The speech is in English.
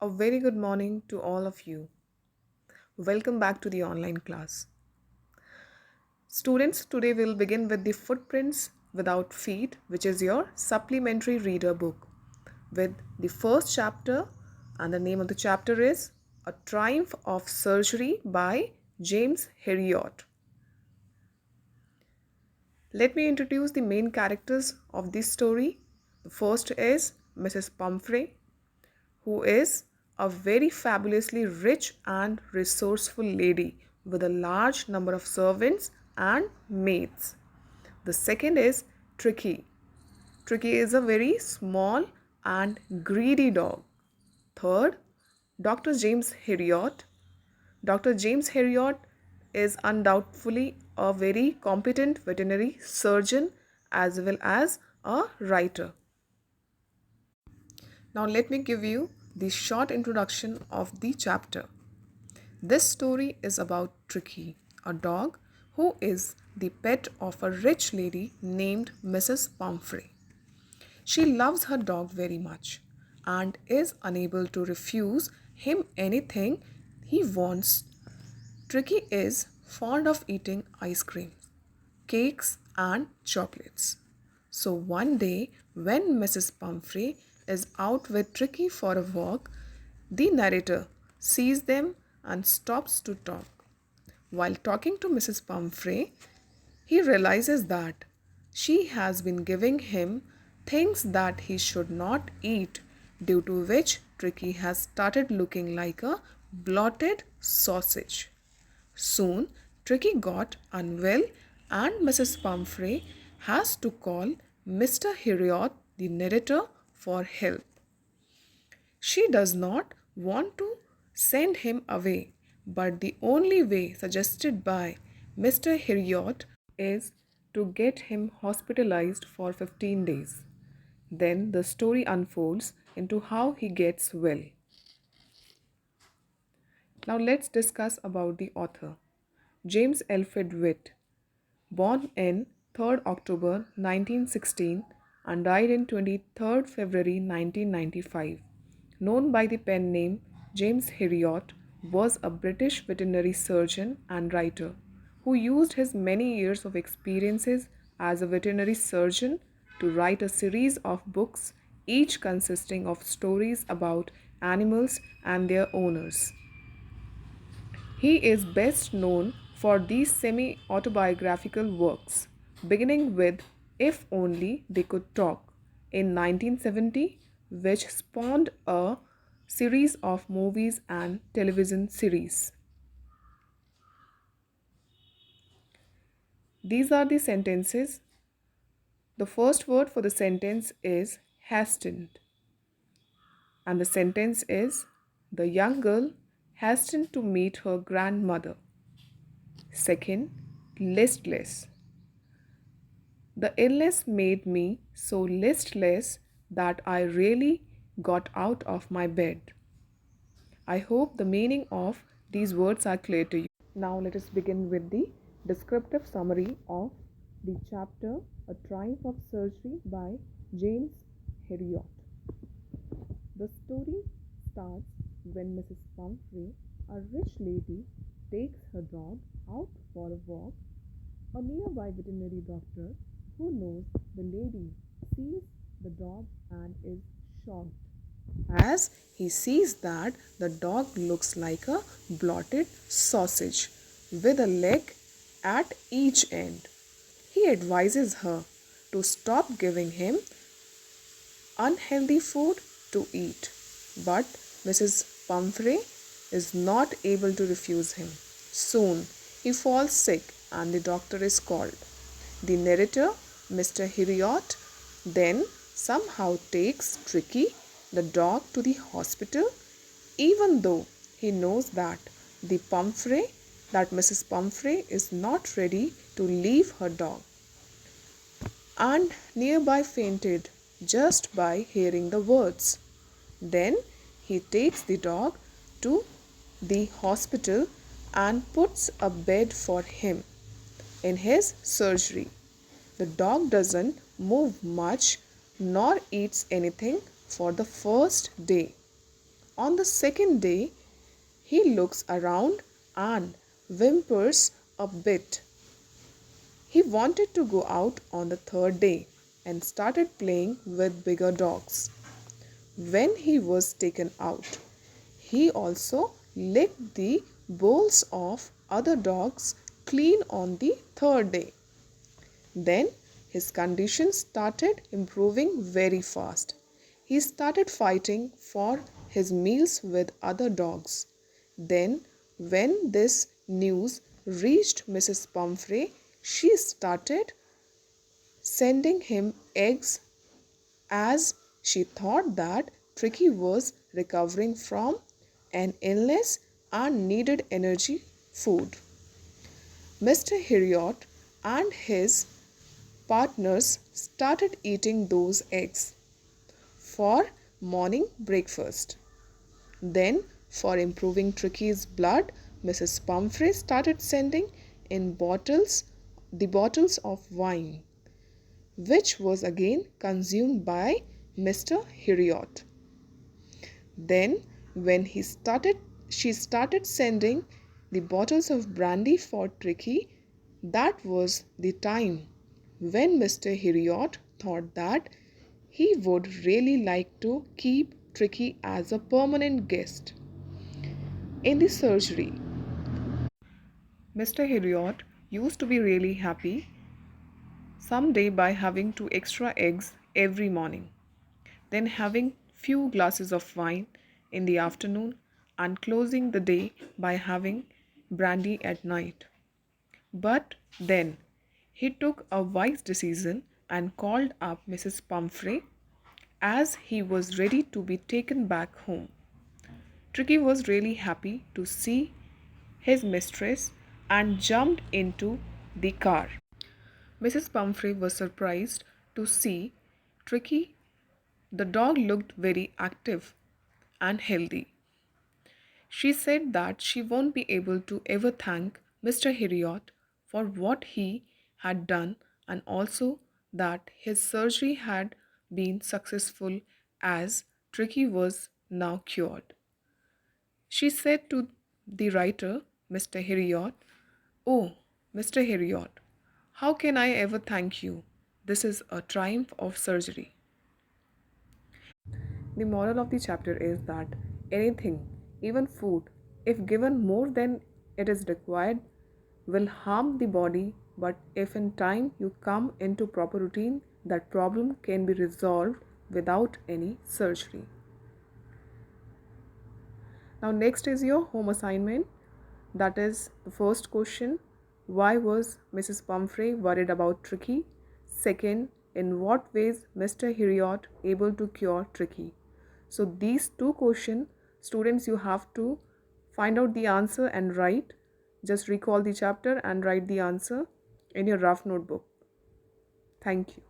A very good morning to all of you. Welcome back to the online class. Students, today we'll begin with the Footprints Without Feet, which is your supplementary reader book, with the first chapter, and the name of the chapter is A Triumph of Surgery by James Herriot. Let me introduce the main characters of this story. The first is Mrs. Pumphrey, who is a very fabulously rich and resourceful lady with a large number of servants and maids. The second is Tricky. Tricky is a very small and greedy dog. Third, Dr. James Herriot. Dr. James Herriot is undoubtedly a very competent veterinary surgeon as well as a writer. Now let me give you the short introduction of the chapter. This story is about Tricky, a dog who is the pet of a rich lady named Mrs. Pumphrey. She loves her dog very much and is unable to refuse him anything he wants. Tricky is fond of eating ice cream, cakes and chocolates. So one day when Mrs. Pumphrey is out with Tricky for a walk, the narrator sees them and stops to talk. While talking to Mrs. Pumphrey, he realizes that she has been giving him things that he should not eat, due to which Tricky has started looking like a blotted sausage. Soon, Tricky got unwell and Mrs. Pumphrey has to call Mr. Herriot, the narrator, for help. She does not want to send him away, but the only way suggested by Mr. Herriot is to get him hospitalized for 15 days. Then the story unfolds into how he gets well. Now let's discuss about the author. James Alfred Witt, born in 3rd October 1916 and died in 23rd February 1995, known by the pen name James Herriot, was a British veterinary surgeon and writer who used his many years of experiences as a veterinary surgeon to write a series of books, each consisting of stories about animals and their owners. He is best known for these semi autobiographical works, beginning with If Only They Could Talk in 1970, which spawned a series of movies and television series. These are the sentences. The first word for the sentence is hastened, and the sentence is the young girl hastened to meet her grandmother. Second, listless. The illness made me so listless that I really got out of my bed. I hope the meaning of these words are clear to you. Now let us begin with the descriptive summary of the chapter A Triumph of Surgery by James Herriot. The story starts when Mrs. Pumphrey, a rich lady, takes her dog out for a walk. A nearby veterinary doctor who knows the lady sees the dog and is shocked as he sees that the dog looks like a blotted sausage with a leg at each end. He advises her to stop giving him unhealthy food to eat, but Mrs. Pumphrey is not able to refuse him. Soon he falls sick and the doctor is called. The narrator, Mr. Herriot, then somehow takes Tricky, the dog, to the hospital, even though he knows that Mrs. Pumphrey is not ready to leave her dog, and nearby fainted just by hearing the words. Then he takes the dog to the hospital and puts a bed for him in his surgery. The dog doesn't move much nor eats anything for the first day. On the second day, he looks around and whimpers a bit. He wanted to go out on the third day and started playing with bigger dogs. When he was taken out, he also licked the bowls of other dogs clean on the third day. Then his condition started improving very fast. He started fighting for his meals with other dogs. Then, when this news reached Mrs. Pumphrey, she started sending him eggs as she thought that Tricky was recovering from an illness and needed energy food. Mr. Heriot and his partners started eating those eggs for morning breakfast. Then, for improving Tricky's blood, Mrs. Pumphrey started sending in bottles of wine, which was again consumed by Mr. Heriot. Then, when she started sending the bottles of brandy for Tricky. That was the time when Mr. Heriot thought that he would really like to keep Tricky as a permanent guest. In the surgery, Mr. Heriot used to be really happy someday by having 2 extra eggs every morning, then having few glasses of wine in the afternoon and closing the day by having brandy at night. But then he took a wise decision and called up Mrs. Pumphrey as he was ready to be taken back home. Tricky was really happy to see his mistress and jumped into the car. Mrs. Pumphrey was surprised to see Tricky. The dog looked very active and healthy. She said that she won't be able to ever thank Mr. Heriot for what he had done and also that his surgery had been successful as Tricky was now cured. She said to the writer, Mr. Heriot, "Oh, Mr. Heriot, how can I ever thank you? This is a triumph of surgery." The moral of the chapter is that anything, even food, if given more than it is required, will harm the body, but if in time you come into proper routine, that problem can be resolved without any surgery. Now, next is your home assignment. That is the first question: why was Mrs. Pumphrey worried about Tricky? Second, in what ways Mr. Heriot able to cure Tricky? So these two questions, students, you have to find out the answer and write. Just recall the chapter and write the answer in your rough notebook. Thank you.